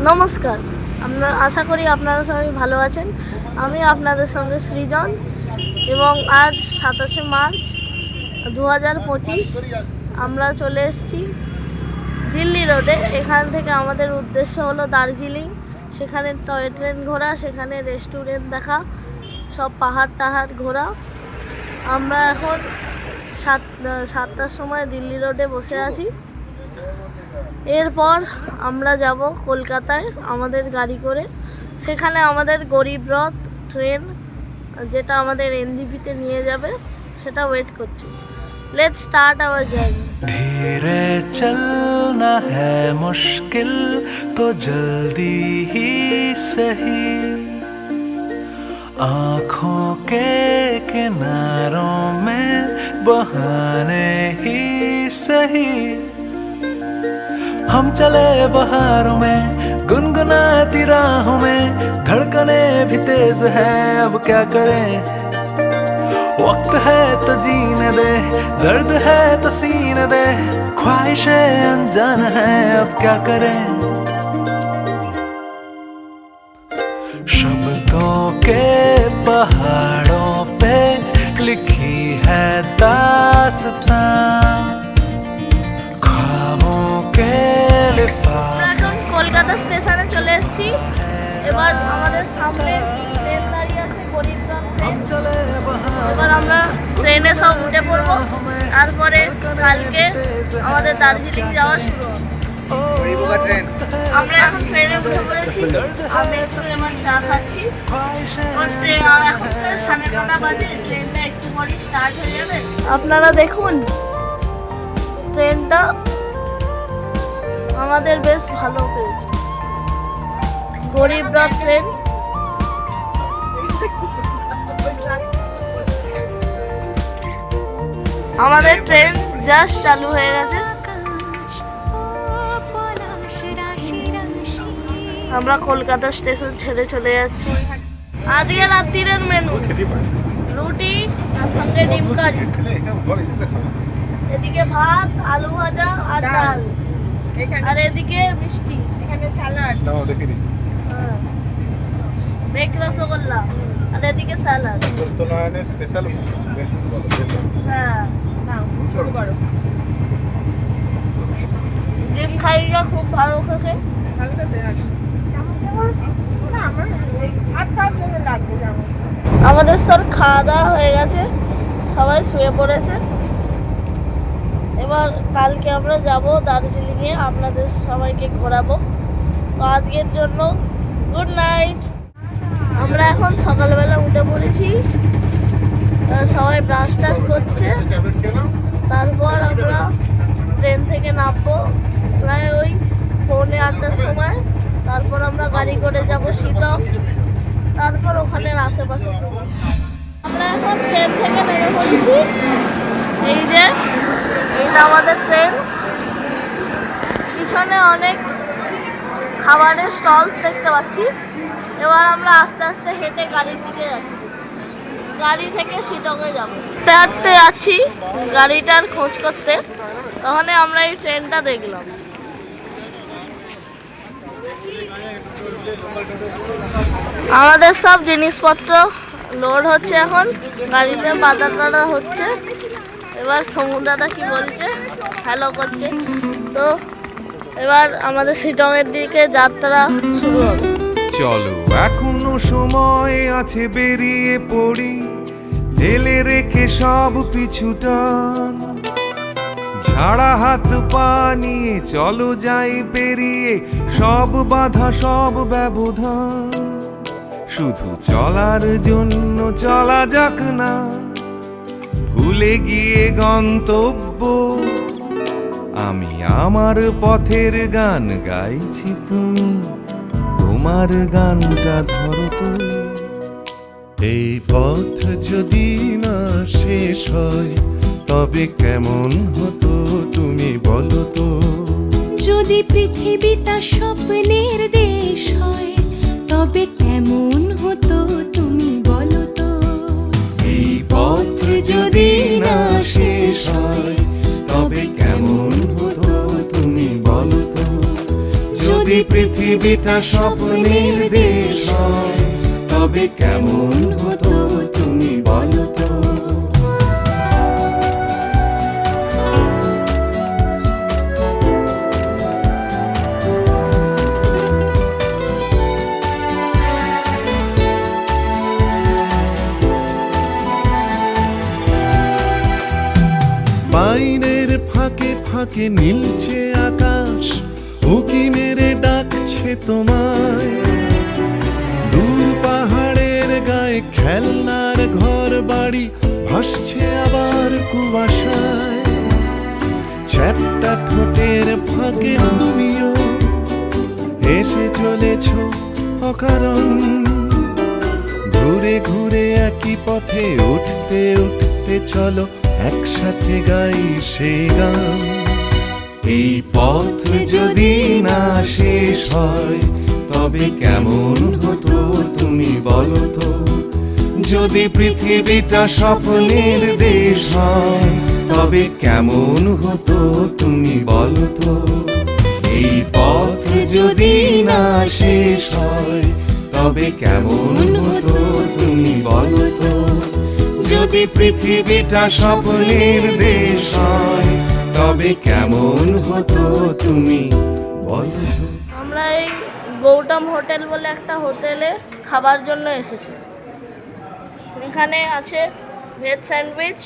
নমস্কার, আমরা আশা করি আপনারা সবাই ভালো আছেন। আমি আপনাদের সঙ্গে সৃজন এবং আজ 27শে মার্চ 2025 আমরা চলে এসেছি দিল্লি রোডে। এখান থেকে আমাদের উদ্দেশ্য হলো দার্জিলিং, সেখানে টয় ট্রেন ঘোরা, সেখানে রেস্টুরেন্ট দেখা, সব পাহাড় টাহাড় ঘোরা। আমরা এখন 7টার সময় দিল্লি রোডে বসে আছি। এরপর আমরা যাব কলকাতায় আমাদের গাড়ি করে, সেখানে আমাদের গরিব রথ ট্রেন যেটা আমাদের এনজিপিতে নিয়ে যাবে সেটা ওয়েট করছি। Let's start our journey. धीरे चलना है मुश्किल तो जल्दी ही सही, आँखों के किनारों में बहाने ही सही। हम चले बहारों में गुनगुनाती राहों में, धड़कने भी तेज है अब क्या करें। वक्त है तो जीने दे, दर्द है तो सीने दे, ख्वाहिशें अनजान है अब क्या करें। शब्दों के पहाड़ों पे लिखी है दास्तां, ख्वाबों के लिफाफे। কলকাতা স্টেশনে চলে এসেছি। এবার আমাদের সামনে ট্রেন দাঁড়িয়ে আছে, গরিব রথ ট্রেন। এবার আমরা ট্রেনে সব উঠে পড়বো, তারপরে কালকে আমাদের দার্জিলিং যাওয়া শুরু হবে। আমরা এখন ট্রেনে উঠে পড়েছি। আমি একটু এবার চা খাচ্ছি। এখন 9:30 বাজে, ট্রেনটা একটু পরই স্টার্ট হয়ে যাবে। আপনারা দেখুন, ট্রেনটা আমাদের বেশ ভালো পেয়েছে, গরিব রথ ট্রেন। আমাদের ট্রেন জাস্ট চালু হয়ে গেছে। আমরা কলকাতা স্টেশন ছেড়ে চলে যাচ্ছি। আজকে রাত্রির মেনু রুটি আর সঙ্গে ডিম কারি, এদিকে ভাত, আলু ভাজা আর ডাল, আর এদিকে মিষ্টি, এখানে স্যালাড, বেক রসগোল্লা, আর এদিকে স্যালাড। স্পেশাল। হ্যাঁ, শুরু করো। ডিম খাইটা খুব ভালো খেতে। আমাদের সব খাওয়া দাওয়া হয়ে গেছে, সবাই শুয়ে পড়েছে। এবার কালকে আমরা যাব দার্জিলিংয়ে, আপনাদের সবাইকে ঘোরাবো। তো আজকের জন্য গুড নাইট। আমরা এখন সকালবেলা উঠে পড়েছি, সবাই ব্রাশ টাশ করছে। তারপর আমরা ট্রেন থেকে নামবো প্রায় ওই 7:45টার সময়। তারপর আমরা গাড়ি করে যাব শিলং, তারপর ওখানের আশেপাশে ঘুরবো। আমরা এখন ট্রেন থেকে নেমে পড়েছি। এইটা আমাদের ট্রেন। পিছনে অনেক খাবারের স্টলস দেখতে পাচ্ছি। এবার আমরা আস্তে আস্তে হেঁটে গাড়ির দিকে যাচ্ছি। গাড়ি থেকে শিলংয়ে যাবো। হাঁটতে যাচ্ছি গাড়িটার খোঁজ করতে, তখন আমরা এই ট্রেনটা দেখলাম। আমাদের সব জিনিসপত্র লোড হচ্ছে, এখন গাড়িতে বাজার হচ্ছে। এবার সমুদ্রটা কি বলছে, হ্যালো করছে। তো এবার আমাদের শিলংয়ের দিকে যাত্রা শুরু হবে। চলো এখনো সময় আছে, বেরিয়ে পড়ি, ঢেলে রেখে সব পিছুটান, ঝাড়া হাত পা নিয়ে চলো যাই পেরিয়ে সব বাধা সব ব্যবধান। শুধু চলার জন্য চলা যাক না, ভুলে গিয়ে গন্তব্য। আমি আমার পথের গান গাইছি, তুমি তোমার গানটা ধরো তো। এই পথ যদি না শেষ হয় তবে কেমন হতো তুমি বলো তো। যদি পৃথিবীটা স্বপ্নের দেশ হয় তবে কেমন হতো তুমি বলো তো। এই পথ যদি না শেষ হয় তবে কেমন হতো তুমি বলো তো। যদি পৃথিবীটা স্বপ্নের দেশ হয়, তবে কেমন হতো তুমি বলো তো। বাইরের ফাঁকে ফাঁকে নীলছে আকাশ, উকি মেরে ডাকছে তোমায়। দূর পাহাড়ের গায়ে খেলনার ঘর বাড়ি ভাসছে আবার কুয়াশায়। চ্যাপ্টা ঠোঁটের ফাঁকে তুমিও এসে চলেছ অকারণ। ঘুরে ঘুরে একই পথে উঠতে উঠতে চলো একসাথে গাই সেই গান। এই পথ যদি না শেষ হয়, তবে কেমন হতো তুমি বলো তো। যদি পৃথিবীটা স্বপ্নের দেশ হয়, তবে কেমন হতো তুমি বলো তো। এই পথ যদি না শেষ হয়, তবে কেমন হতো তুমি বলো তো। যদি পৃথিবীটা স্বপ্নের দেশ হয়, তবে কেমন হতো তুমি বলো তো। আমরা এই গৌতম হোটেল বলে একটা হোটেলে খাবার জন্য এসেছি। এখানে আছে ভেজ স্যান্ডউইচ,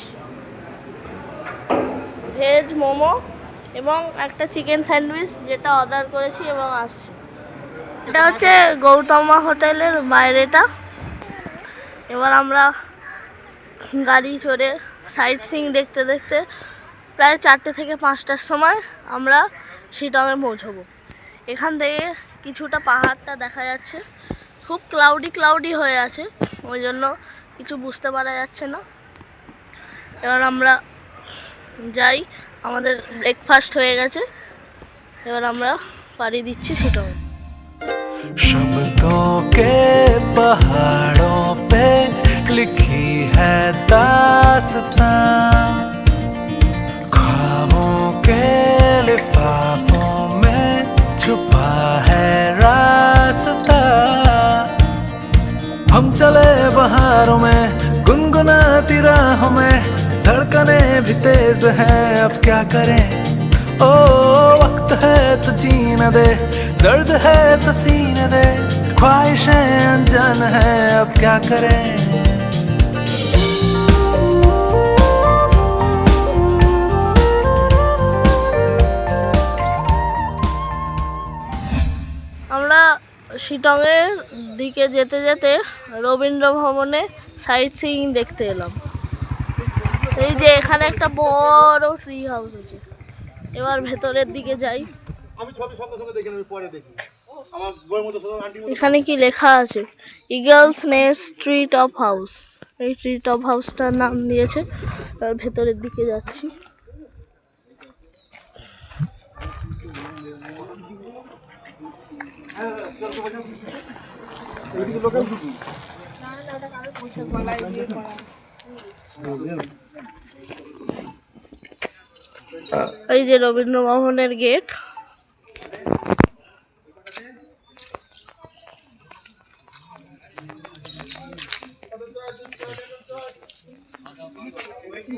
ভেজ মোমো এবং একটা চিকেন স্যান্ডউইচ যেটা অর্ডার করেছি এবং আসছে। এটা হচ্ছে গৌতমা হোটেলের বাইরেটা। এবার আমরা গাড়ি চড়ে সাইট সিইং দেখতে দেখতে প্রায় 4টে থেকে 5টার সময় আমরা শিলংয়ে পৌঁছবো। এখান থেকে কিছুটা পাহাড়টা দেখা যাচ্ছে, খুব ক্লাউডি হয়ে আছে, ওই জন্য কিছু বুঝতে পারা যাচ্ছে না। এবার আমরা যাই, আমাদের ব্রেকফাস্ট হয়ে গেছে, এবার আমরা পাড়ি দিচ্ছি শিলংয়ে। शब्दों के पहाड़ों पे लिखी है दास्तां, ख्वाबों के लिफाफों में छुपा है रास्ता। हम चले बहारों में गुनगुनाती राहों में, धड़कने भी तेज है अब क्या करें। ओ वक्त है तो जीने दे, दर्द है तो सीने दे, ख्वाहिशें अनजान है अब क्या करें। আমরা শিলংয়ের দিকে যেতে যেতে রবীন্দ্র ভবনে সাইট সিইং দেখতে এলাম। এই যে এখানে একটা বড় ট্রি হাউস আছে। এবার ভেতরের দিকে যাই। এখানে কি লেখা আছে, Eagles nest tree top house. এই ট্রি টপ হাউসটার নাম দিয়েছে। এবার ভেতরের দিকে যাচ্ছি। এই যে রবীন্দ্র ভবনের গেট।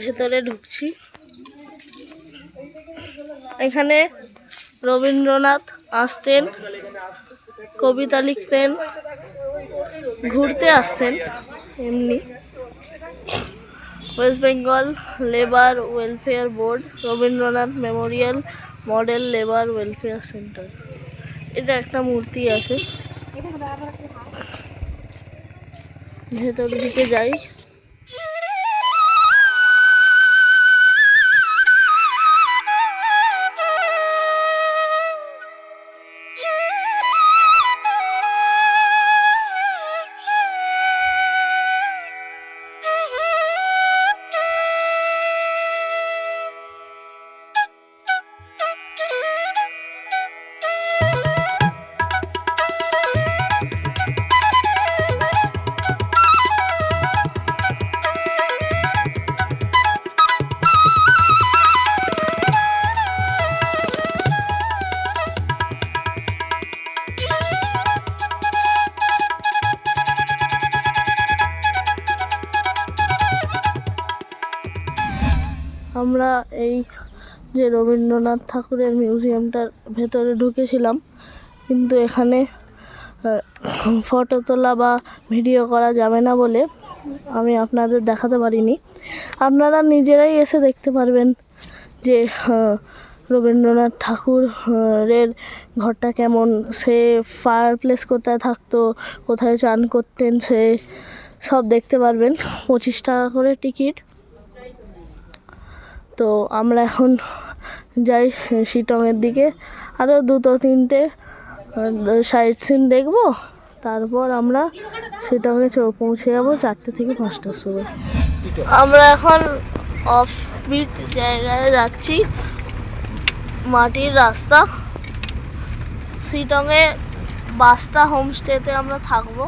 ভেতরে ঢুকছি। এখানে রবীন্দ্রনাথ আসতেন, কবিতা লিখতেন, ঘুরতে আসতেন এমনি। West Bengal labour welfare board, Rabindranath Memorial model labour welfare centre. এটা একটা মূর্তি আছে। ভেতর দিকে যাই। আমরা এই যে রবীন্দ্রনাথ ঠাকুরের মিউজিয়ামটার ভেতরে ঢুকেছিলাম, কিন্তু এখানে ফটো তোলা বা ভিডিও করা যাবে না বলে আমি আপনাদের দেখাতে পারিনি। আপনারা নিজেরাই এসে দেখতে পারবেন যে রবীন্দ্রনাথ ঠাকুরের ঘরটা কেমন, সে ফায়ার প্লেস কোথায় থাকতো, কোথায় চান করতেন, সে সব দেখতে পারবেন। 25 টাকা করে টিকিট। তো আমরা এখন যাই শিটংয়ের দিকে, আরও 2-3টে সাইট সিন দেখবো, তারপর আমরা শিটংয়ে পৌঁছে যাবো 4টে থেকে 5টার সময়। আমরা এখন অফ বিট জায়গায় যাচ্ছি, মাটির রাস্তা। শিটংয়ে বাস্তা হোমস্টেতে আমরা থাকবো।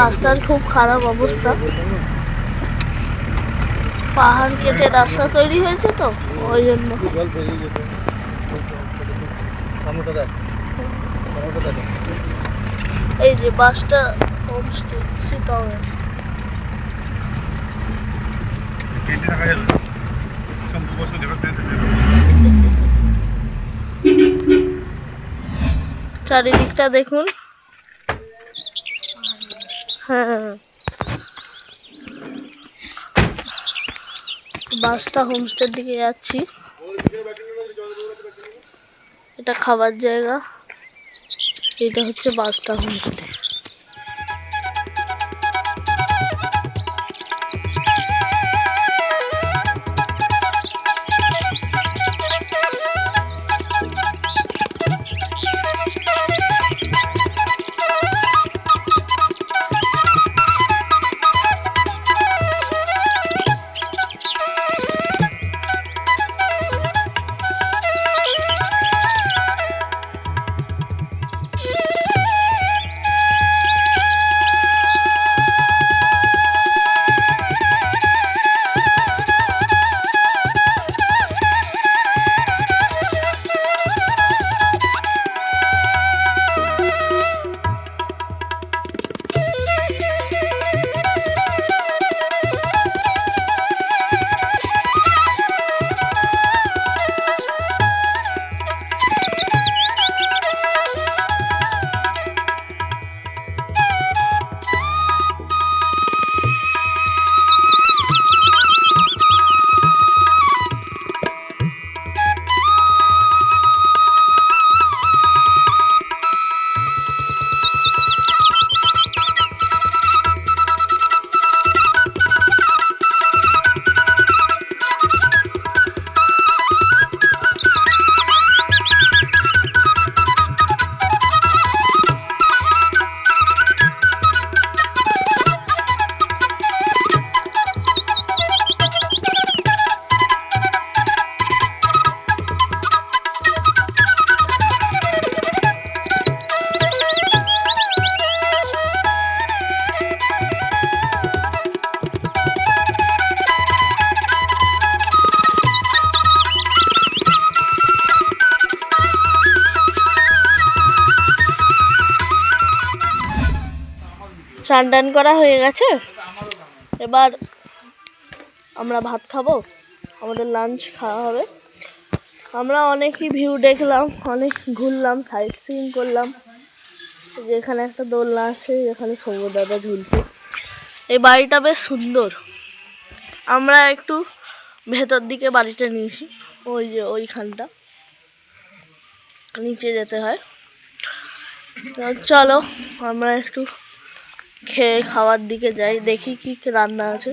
রাস্তার খুব খারাপ অবস্থা, পাহাড় কেটে রাস্তা তৈরি হয়েছে তো ওই জন্য। এই যে বাসটা হোমস্টে শিটংয়ে। চারিদিকটা দেখুন। হ্যাঁ, বাস্তা হোমস্টের দিকে যাচ্ছি। এটা খাবার জায়গা, এটা হচ্ছে বাস্তা হোমস্টে। স্নান টান করা হয়ে গেছে, এবার আমরা ভাত খাবো, আমাদের লাঞ্চ খাওয়া হবে। আমরা অনেকই ভিউ দেখলাম, অনেক ঘুরলাম, সাইট সিইং করলাম। যেখানে একটা দোলনা আছে, যেখানে সৌম্য দাদা ঝুলছে। এই বাড়িটা বেশ সুন্দর। আমরা একটু ভেতর দিকে বাড়িটা নিয়েছি, ওই যে ওইখানটা নিচে যেতে হয়। তো চলো আমরা একটু খেয়ে খাওয়ার দিকে যাই, দেখি কি রান্না আছে।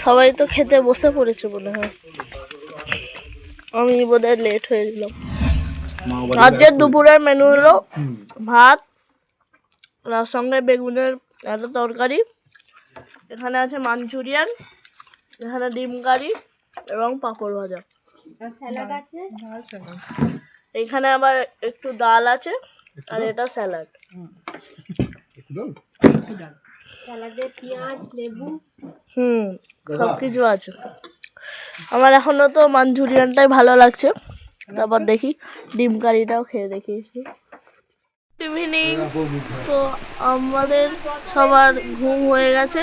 সবাই তো খেতে বসে পড়েছে মনে হয়, আমি বোধহয় লেট হয়ে গেলাম। আজকের দুপুরের মেনু হলো ভাত, তার সঙ্গে বেগুনের একটা তরকারি, এখানে আছে মাঞ্চুরিয়ান, এখানে ডিম কারি এবং পাঁপড় ভাজা, স্যালাড আছে। এখানে আবার একটু ডাল আছে, আর এটা স্যালাড। স্যালাডে পেঁয়াজ লেবু সব কিছু আছে। আমার এখনো তো মাঞ্চুরিয়ানটাই ভালো লাগছে, তারপর দেখি ডিম কারিটাও খেয়ে দেখি। ইভিনিং, তো আমাদের সবার ঘুম হয়ে গেছে,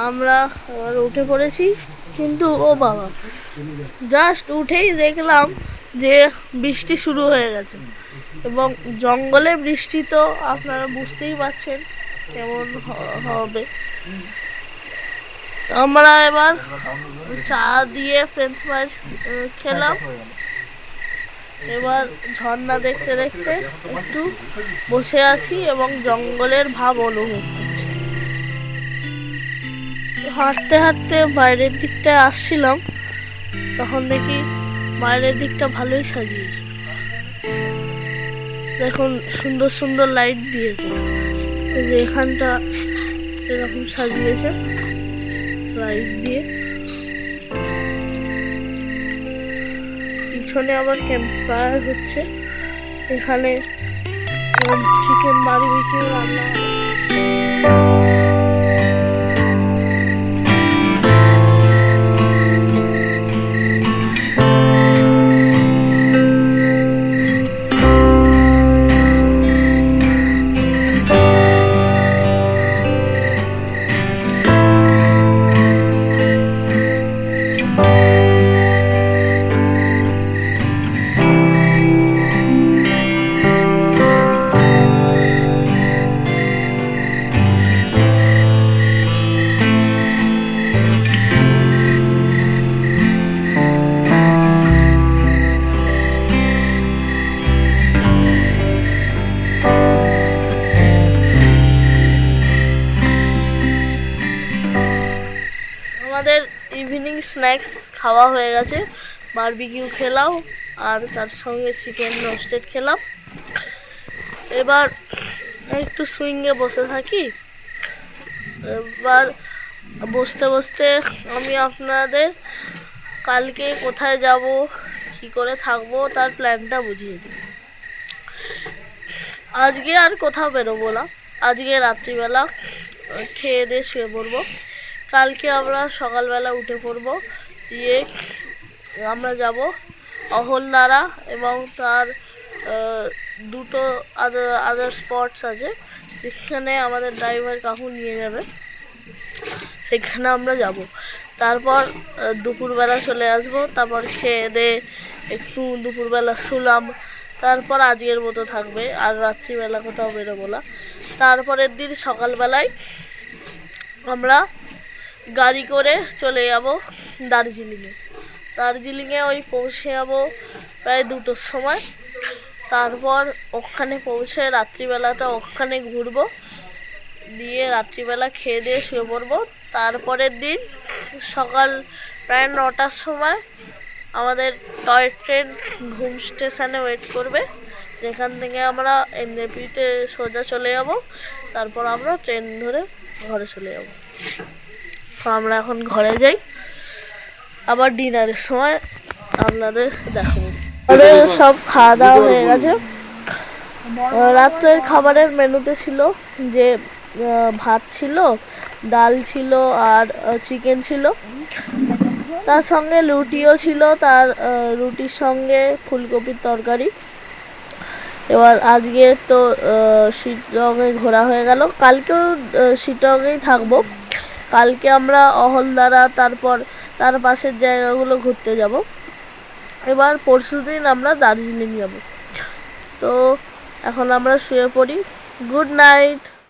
আমরা আবার উঠে পড়েছি। কিন্তু ও বাবা, জাস্ট উঠেই দেখলাম যে বৃষ্টি শুরু হয়ে গেছে, এবং জঙ্গলে বৃষ্টি তো আপনারা বুঝতেই পারছেন কেমন হবে। আমরা এবার চা দিয়ে ফ্রেঞ্চ ফ্রাইস খেলাম। এবার ঝর্ণা দেখতে দেখতে একটু বসে আছি এবং জঙ্গলের ভাব অনুভব করছি। হাঁটতে হাঁটতে বাইরের দিকটায় আসছিলাম, তখন দেখি বাইরের দিকটা ভালোই সাজিয়েছে। দেখুন সুন্দর সুন্দর লাইট দিয়েছে, এই যে এখানটা এরকম সাজিয়েছে লাইট দিয়ে। পিছনে আবার ক্যাম্প ফায়ার হচ্ছে, এখানে চিকেন বারবিকিউ রান্না হবে। আমাদের ইভিনিং স্ন্যাক্স খাওয়া হয়ে গেছে, বারবিকিউ খেলাম আর তার সঙ্গে চিকেন রোস্টেড খেলাম। এবার একটু সুইংয়ে বসে থাকি। এবার বসতে বসতে আমি আপনাদের কালকে কোথায় যাব, কী করে থাকবো তার প্ল্যানটা বুঝিয়ে দিই। আজকে আর কোথাও বেরোবো না, আজকে রাত্রিবেলা খেয়ে দিয়ে শুয়ে পড়বো। কালকে আমরা সকালবেলা উঠে পড়বো, দিয়ে আমরা যাব অহলদারা এবং তার দুটো আদার স্পটস আছে যেখানে আমাদের ড্রাইভার কাকু নিয়ে যাবে, সেখানে আমরা যাব। তারপর দুপুরবেলা চলে আসবো, তারপর খেয়ে দিয়ে একটু দুপুরবেলা শুলাম, তারপর আজকের মতো থাকবে, আর রাত্রিবেলা কোথাও বেরোবো না। তারপরের দিন সকালবেলায় আমরা গাড়ি করে চলে যাব দার্জিলিংয়ে ওই পৌঁছে যাবো প্রায় 2টোর সময়। তারপর ওখানে পৌঁছে রাত্রিবেলাটা ওখানে ঘুরবো, দিয়ে রাত্রিবেলা খেয়ে দিয়ে শুয়ে পড়বো। তারপরের দিন সকাল প্রায় 9টার সময় আমাদের টয় ট্রেন ঘুম স্টেশনে ওয়েট করবে, যেখান থেকে আমরা এনজেপিতে সোজা চলে যাব। তারপর আমরা ট্রেন ধরে ঘরে চলে যাব। তো আমরা এখন ঘরে যাই, আবার ডিনারের সময় আপনাদের দেখাবো। আমাদের সব খাওয়া দাওয়া হয়ে গেছে। রাত্রের খাবারের মেনুতে ছিল যে ভাত ছিল, ডাল ছিল আর চিকেন ছিল, তার সঙ্গে রুটিও ছিল, তার রুটির সঙ্গে ফুলকপির তরকারি। এবার আজকে তো শিটংয়ে ঘোরা হয়ে গেল, কালকেও শিটংয়েই থাকবো। কালকে আমরা অহলদারা তারপর তার পাশের জায়গাগুলো ঘুরতে যাব। এবার পরশুদিন আমরা দার্জিলিং যাব। তো এখন আমরা শুয়ে পড়ি। Good night.